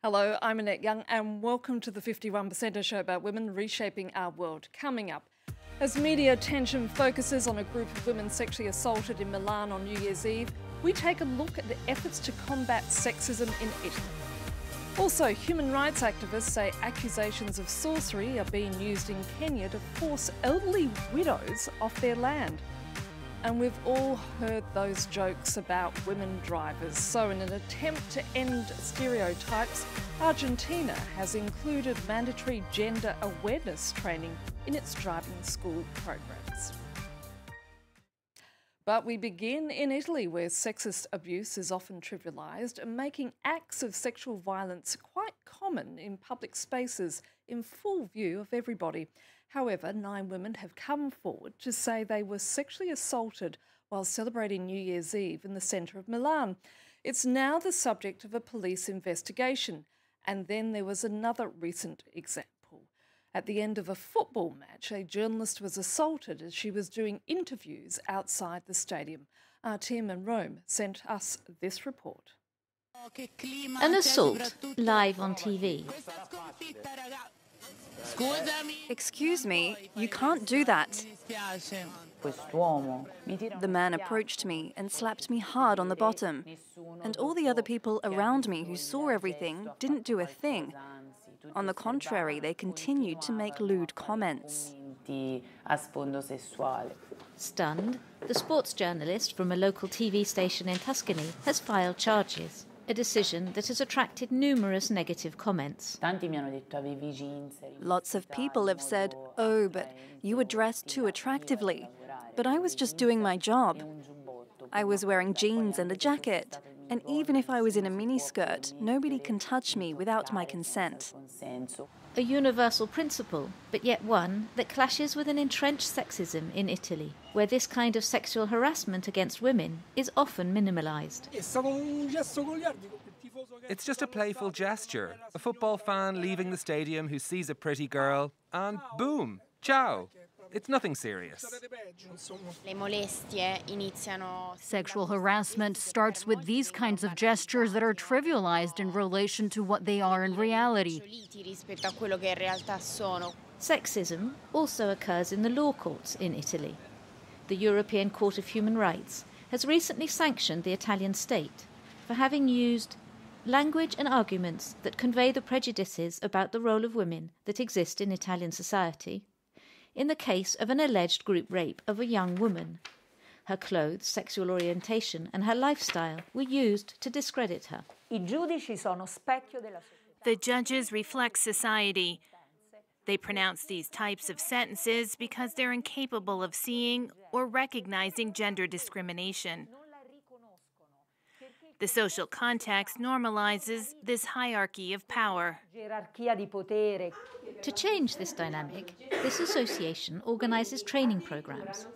Hello, I'm Annette Young and welcome to the 51%er show about women reshaping our world. Coming up, as media attention focuses on a group of women sexually assaulted in Milan on New Year's Eve, we take a look at the efforts to combat sexism in Italy. Also, human rights activists say accusations of sorcery are being used in Kenya to force elderly widows off their land. And we've all heard those jokes about women drivers. So in an attempt to end stereotypes, Argentina has included mandatory gender awareness training in its driving school programs. But we begin in Italy, where sexist abuse is often trivialised, making acts of sexual violence quite common in public spaces in full view of everybody. However, 9 women have come forward to say they were sexually assaulted while celebrating New Year's Eve in the centre of Milan. It's now the subject of a police investigation. And then there was another recent example. At the end of a football match, a journalist was assaulted as she was doing interviews outside the stadium. Our team in Rome sent us this report. An assault live on TV. Excuse me, you can't do that. The man approached me and slapped me hard on the bottom. And all the other people around me who saw everything didn't do a thing. On the contrary, they continued to make lewd comments. Stunned, the sports journalist from a local TV station in Tuscany has filed charges. A decision that has attracted numerous negative comments. Lots of people have said, "Oh, but you were dressed too attractively." But I was just doing my job. I was wearing jeans and a jacket. And even if I was in a miniskirt, nobody can touch me without my consent. A universal principle, but yet one that clashes with an entrenched sexism in Italy, where this kind of sexual harassment against women is often minimalised. It's just a playful gesture. A football fan leaving the stadium who sees a pretty girl, and boom, ciao. It's nothing serious. Sexual harassment starts with these kinds of gestures that are trivialized in relation to what they are in reality. Sexism also occurs in the law courts in Italy. The European Court of Human Rights has recently sanctioned the Italian state for having used language and arguments that convey the prejudices about the role of women that exist in Italian society in the case of an alleged group rape of a young woman. Her clothes, sexual orientation and her lifestyle were used to discredit her. The judges reflect society. They pronounce these types of sentences because they're incapable of seeing or recognizing gender discrimination. The social context normalizes this hierarchy of power. To change this dynamic, this association organises training programmes.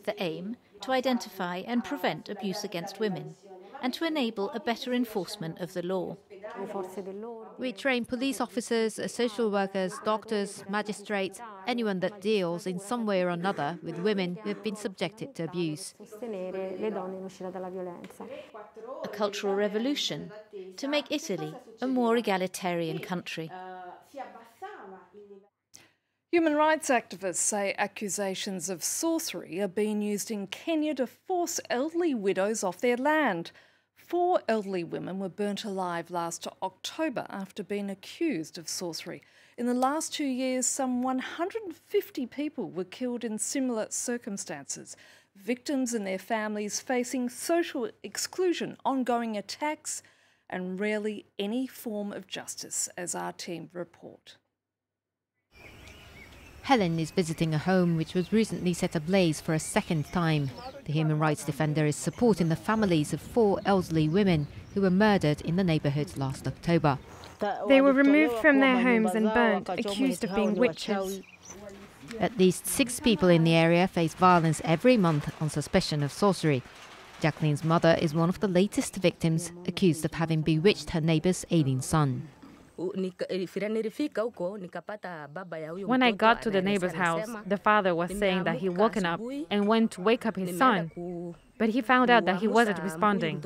The aim, to identify and prevent abuse against women and to enable a better enforcement of the law. We train police officers, social workers, doctors, magistrates, anyone that deals in some way or another with women who have been subjected to abuse. A cultural revolution to make Italy a more egalitarian country. Human rights activists say accusations of sorcery are being used in Kenya to force elderly widows off their land. 4 elderly women were burnt alive last October after being accused of sorcery. In the last 2 years, some 150 people were killed in similar circumstances. Victims and their families facing social exclusion, ongoing attacks, and rarely any form of justice, as our team report. Helen is visiting a home which was recently set ablaze for a second time. The human rights defender is supporting the families of 4 elderly women who were murdered in the neighbourhood last October. They were removed from their homes and burnt, accused of being witches. At least 6 people in the area face violence every month on suspicion of sorcery. Jacqueline's mother is one of the latest victims, accused of having bewitched her neighbour's ailing son. When I got to the neighbor's house, the father was saying that he woken up and went to wake up his son, but he found out that he wasn't responding.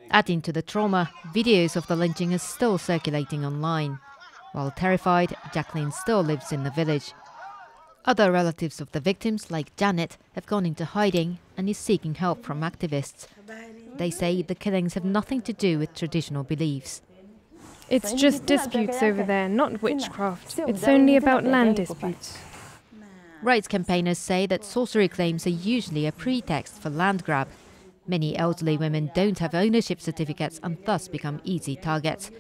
Adding to the trauma, videos of the lynching are still circulating online. While terrified, Jacqueline still lives in the village. Other relatives of the victims, like Janet, have gone into hiding and is seeking help from activists. They say the killings have nothing to do with traditional beliefs. It's just disputes over there, not witchcraft. It's only about land disputes. Rights campaigners say that sorcery claims are usually a pretext for land grab. Many elderly women don't have ownership certificates and thus become easy targets.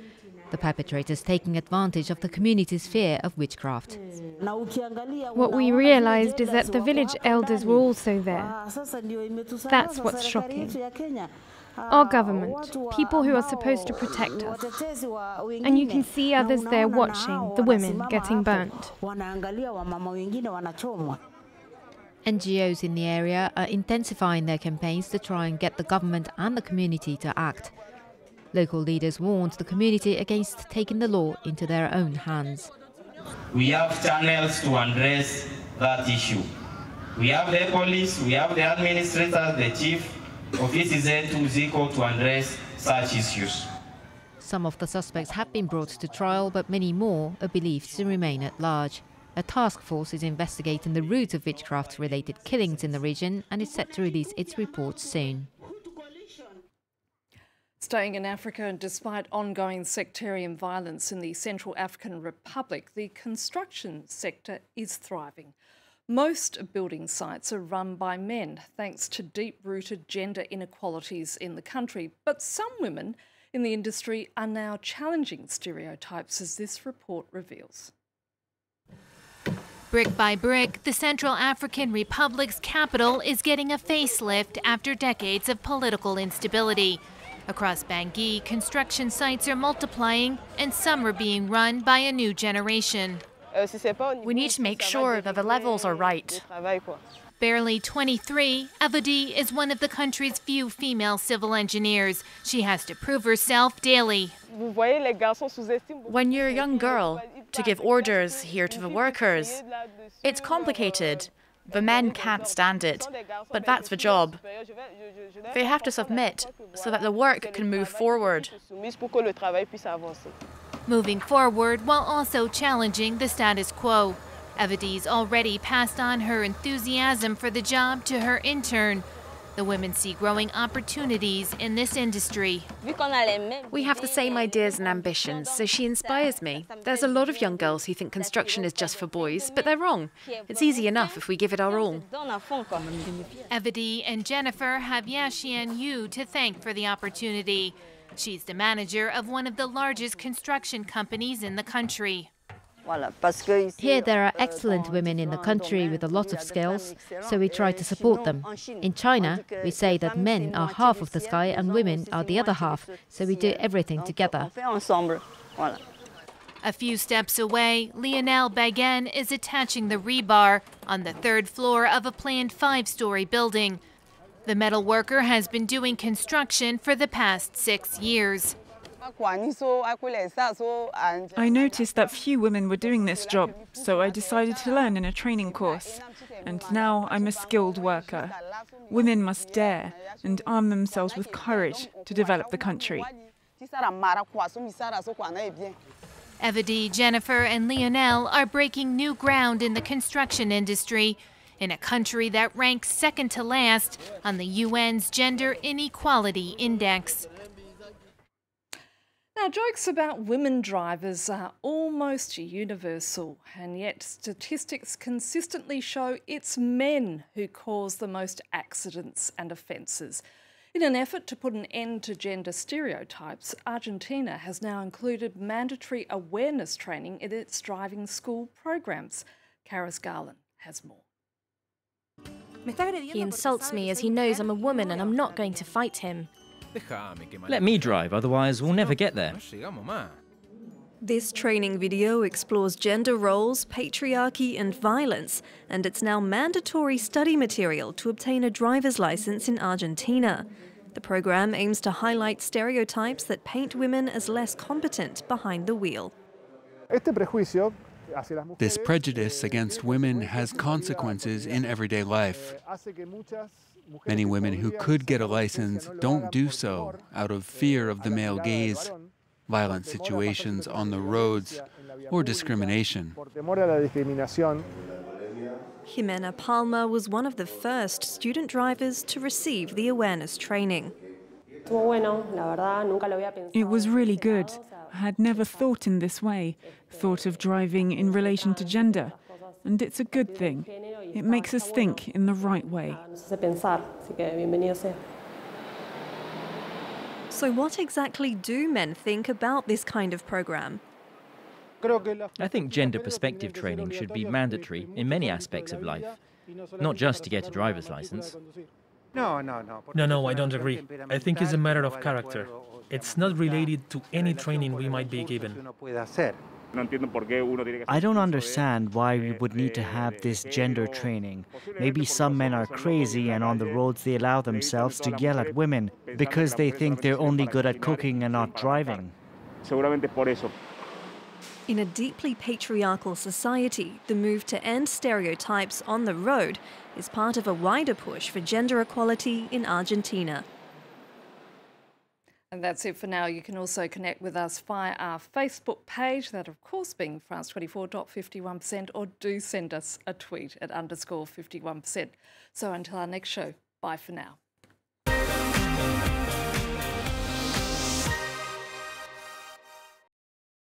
The perpetrators taking advantage of the community's fear of witchcraft. What we realized is that the village elders were also there. That's what's shocking. Our government, people who are supposed to protect us. And you can see others there watching, the women getting burnt. NGOs in the area are intensifying their campaigns to try and get the government and the community to act. Local leaders warned the community against taking the law into their own hands. We have channels to address that issue. We have the police, we have the administrator, the chief office is there to address such issues. Some of the suspects have been brought to trial, but many more are believed to remain at large. A task force is investigating the root of witchcraft-related killings in the region and is set to release its report soon. Staying in Africa, and despite ongoing sectarian violence in the Central African Republic, the construction sector is thriving. Most building sites are run by men, thanks to deep-rooted gender inequalities in the country. But some women in the industry are now challenging stereotypes, as this report reveals. Brick by brick, the Central African Republic's capital is getting a facelift after decades of political instability. Across Bangui, construction sites are multiplying and some are being run by a new generation. We need to make sure that the levels are right. Barely 23, Avodi is one of the country's few female civil engineers. She has to prove herself daily. When you're a young girl, to give orders here to the workers, it's complicated. The men can't stand it, but that's the job. They have to submit so that the work can move forward. Moving forward while also challenging the status quo. Avodi's already passed on her enthusiasm for the job to her intern. The women see growing opportunities in this industry. We have the same ideas and ambitions, so she inspires me. There's a lot of young girls who think construction is just for boys, but they're wrong. It's easy enough if we give it our all. Avodi and Jennifer have Yaxian Yu to thank for the opportunity. She's the manager of one of the largest construction companies in the country. Here there are excellent women in the country with a lot of skills, so we try to support them. In China, we say that men are half of the sky and women are the other half, so we do everything together. A few steps away, Lionel Bagan is attaching the rebar on the third floor of a planned 5-story building. The metal worker has been doing construction for the past 6 years. I noticed that few women were doing this job, so I decided to learn in a training course. And now I'm a skilled worker. Women must dare and arm themselves with courage to develop the country. Avodi, Jennifer and Lionel are breaking new ground in the construction industry in a country that ranks second to last on the UN's Gender Inequality Index. Now, jokes about women drivers are almost universal, and yet statistics consistently show it's men who cause the most accidents and offences. In an effort to put an end to gender stereotypes, Argentina has now included mandatory awareness training in its driving school programs. Karis Garland has more. He insults me as he knows I'm a woman and I'm not going to fight him. Let me drive, otherwise we'll never get there. This training video explores gender roles, patriarchy and violence, and it's now mandatory study material to obtain a driver's license in Argentina. The program aims to highlight stereotypes that paint women as less competent behind the wheel. This prejudice against women has consequences in everyday life. Many women who could get a license don't do so out of fear of the male gaze, violent situations on the roads, or discrimination. Jimena Palma was one of the first student drivers to receive the awareness training. It was really good. I had never thought in this way, thought of driving in relation to gender. And it's a good thing. It makes us think in the right way. So what exactly do men think about this kind of program? I think gender perspective training should be mandatory in many aspects of life, not just to get a driver's license. No, I don't agree. I think it's a matter of character. It's not related to any training we might be given. I don't understand why we would need to have this gender training. Maybe some men are crazy and on the roads they allow themselves to yell at women because they think they're only good at cooking and not driving. In a deeply patriarchal society, the move to end stereotypes on the road is part of a wider push for gender equality in Argentina. And that's it for now. You can also connect with us via our Facebook page, that of course being France24.51%, or do send us a tweet at _51%. So until our next show, bye for now.